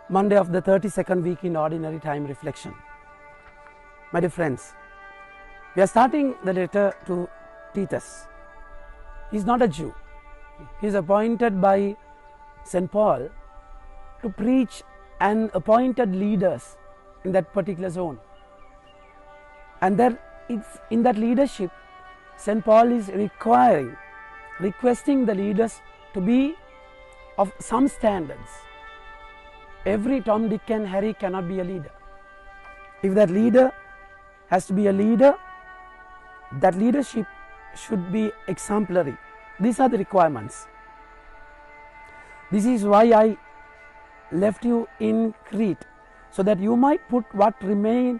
Monday of the 32nd week in Ordinary Time Reflection. My dear friends, we are starting the letter to Titus. He is not a Jew. He is appointed by St. Paul to preach and appointed leaders in that particular zone. And that it's in that leadership, St. Paul is requesting the leaders to be of some standards. Every Tom, Dick and Harry cannot be a leader. If that leader has to be a leader, that leadership should be exemplary. These are the requirements. This is why I left you in Crete, so that you might put what remain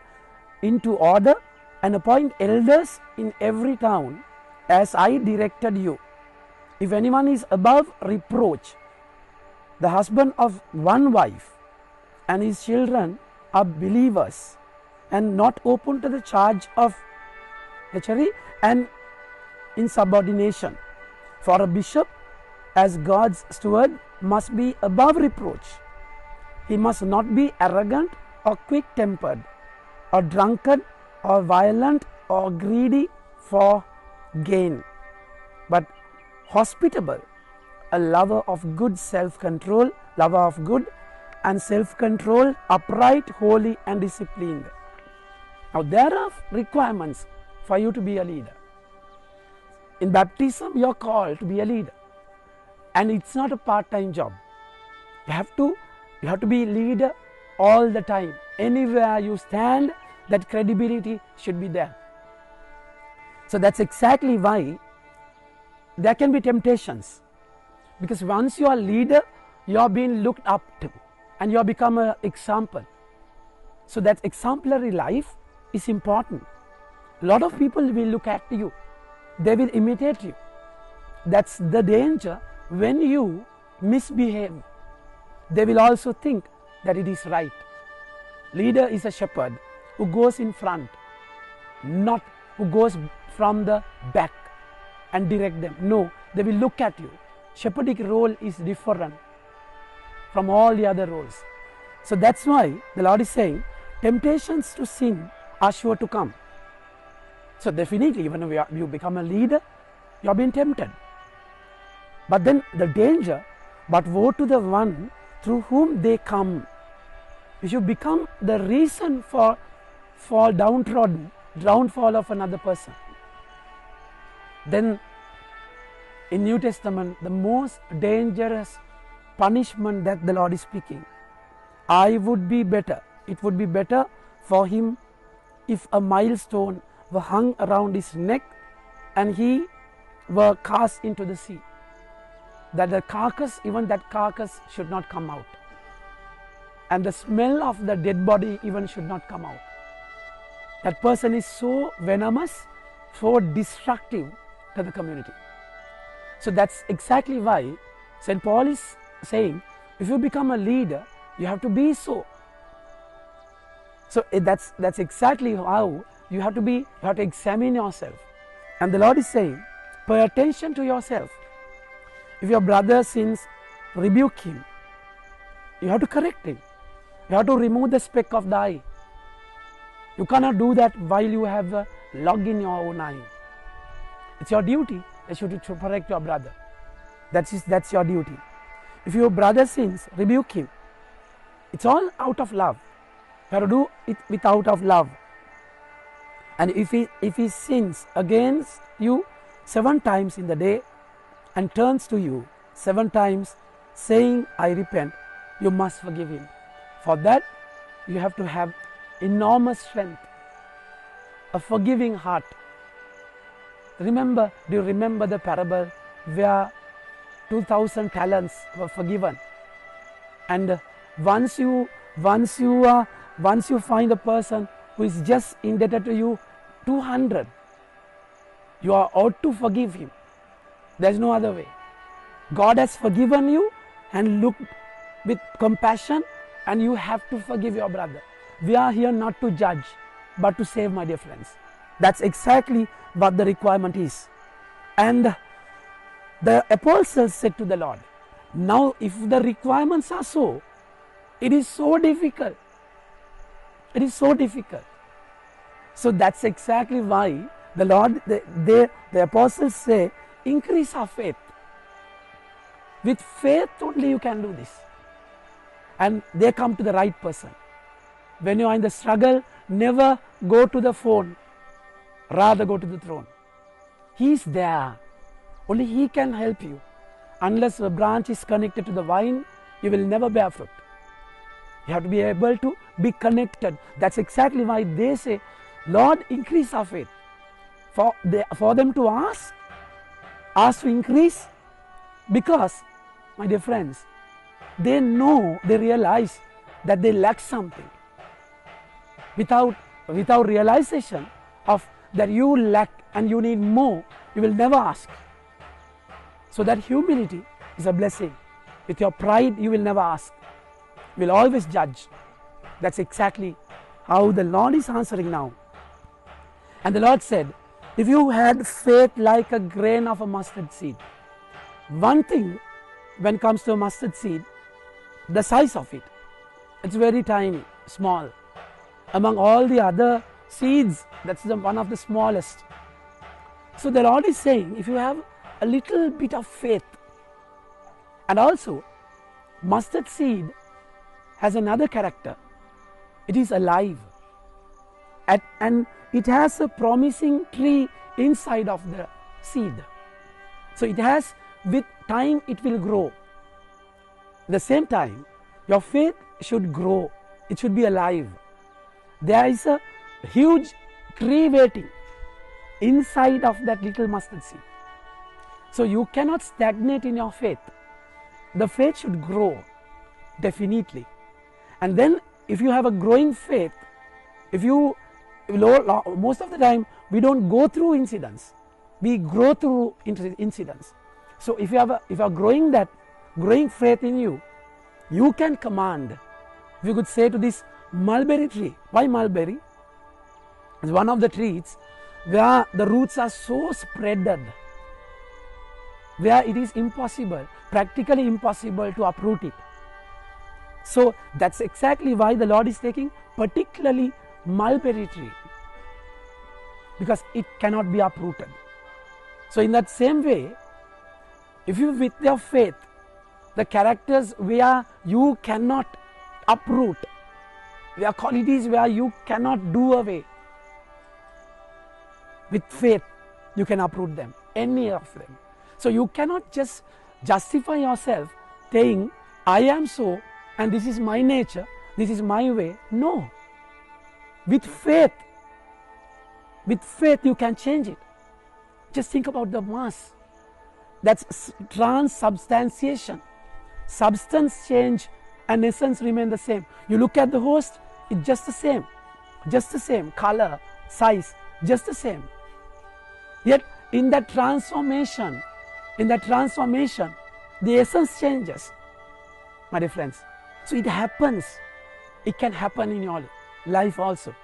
into order and appoint elders in every town as I directed you. If anyone is above reproach, the husband of one wife, and his children are believers and not open to the charge of lechery and insubordination. For a bishop, as God's steward, must be above reproach. He must not be arrogant or quick-tempered or drunkard or violent or greedy for gain, but hospitable, a lover of good self-control, lover of good and self-control, upright, holy and disciplined. Now there are requirements for you to be a leader. In baptism you are called to be a leader, and it's not a part-time job. You have to be a leader all the time. Anywhere you stand, that credibility should be there. So that's exactly why there can be temptations, because once you are a leader, you are being looked up to and you have become an example. So that exemplary life is important. A lot of people will look at you, they will imitate you. That's the danger when you misbehave. They will also think that it is right. Leader is a shepherd who goes in front, not who goes from the back and direct them. No, they will look at you. Shepherding role is different from all the other roles. So that's why the Lord is saying temptations to sin are sure to come. So definitely, even if you become a leader, you are being tempted. But then the danger, but woe to the one through whom they come. If you become the reason for downfall of another person, then in New Testament, the most dangerous punishment that the Lord is speaking, it would be better for him if a milestone were hung around his neck and he were cast into the sea, that the carcass, even that carcass should not come out, and the smell of the dead body even should not come out. That person is so venomous, so destructive to the community. So that's exactly why St. Paul is saying, if you become a leader, you have to be so. So that's exactly how you have to be. You have to examine yourself. And the Lord is saying, pay attention to yourself. If your brother sins, rebuke him. You have to correct him. You have to remove the speck of the eye. You cannot do that while you have a log in your own eye. It's your duty that you should correct your brother. That's your duty. If your brother sins, rebuke him. It's all out of love. You have to do it out of love. And if he sins against you 7 times in the day and turns to you 7 times saying, I repent, you must forgive him. For that, you have to have enormous strength, a forgiving heart. Do you remember the parable where 2,000 talents were forgiven? And once you find a person who is just indebted to you 200, you are ought to forgive him. There is no other way. God has forgiven you and looked with compassion, and you have to forgive your brother. We are here not to judge, but to save, my dear friends. That's exactly what the requirement is. And the apostles said to the Lord, now if the requirements are so, It is so difficult. It is so difficult. So that's exactly why the Lord, the apostles say, increase our faith. With faith only you can do this. And they come to the right person. When you are in the struggle, never go to the phone. Rather go to the throne. He is there. Only He can help you. Unless the branch is connected to the vine, you will never bear fruit. You have to be able to be connected. That's exactly why they say, Lord, increase our faith. For them to ask to increase, because, my dear friends, they know, they realize that they lack something. Without realization of that you lack and you need more, you will never ask. So that humility is a blessing. With your pride, you will never ask. You will always judge. That's exactly how the Lord is answering now. And the Lord said, if you had faith like a grain of a mustard seed. One thing when it comes to a mustard seed, the size of it, it's very tiny, small. Among all the other seeds, that's one of the smallest. So the Lord is saying, if you have a little bit of faith, and also mustard seed has another character. It is alive. And it has a promising tree inside of the seed. So it has, with time it will grow. At the same time, your faith should grow. It should be alive. There is a huge tree waiting inside of that little mustard seed. So you cannot stagnate in your faith. The faith should grow, definitely. And then if you have a growing faith, most of the time we don't go through incidents, we grow through incidents. So if you are growing faith in you, you can command. If you could say to this mulberry tree, why mulberry? It's one of the trees where the roots are so spreaded, where it is impossible, practically impossible to uproot it. So that's exactly why the Lord is taking particularly mulberry tree, because it cannot be uprooted. So in that same way, if you with your faith, the characters where you cannot uproot, there are qualities where you cannot do away, with faith you can uproot them, any of them. So you cannot just justify yourself saying, I am so and this is my nature, this is my way. No. With faith you can change it. Just think about the mass. That's transubstantiation. Substance change and essence remain the same. You look at the host, it's just the same, color, size, just the same. Yet in that transformation, the essence changes, my dear friends. So it happens. It can happen in your life also.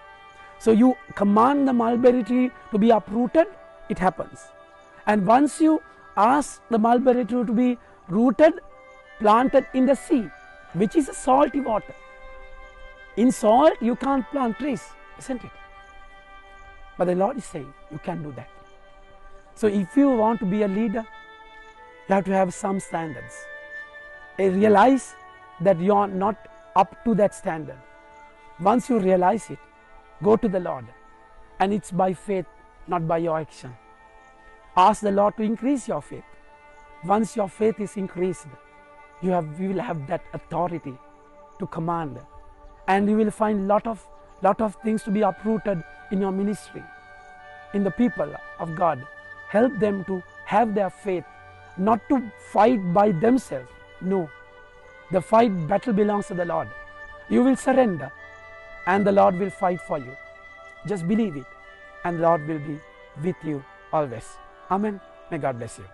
So you command the mulberry tree to be uprooted, it happens. And once you ask the mulberry tree to be rooted, planted in the sea, which is a salty water. In salt you can't plant trees, isn't it? But the Lord is saying you can do that. So if you want to be a leader, you have to have some standards. Realize that you are not up to that standard. Once you realize it, go to the Lord, and it's by faith, not by your action. Ask the Lord to increase your faith. Once your faith is increased, you will have that authority to command, and you will find lot of things to be uprooted in your ministry, in the people of God. Help them to have their faith, not to fight by themselves. No, the battle belongs to the Lord. You will surrender and the Lord will fight for you. Just believe it and the Lord will be with you always. Amen. May God bless you.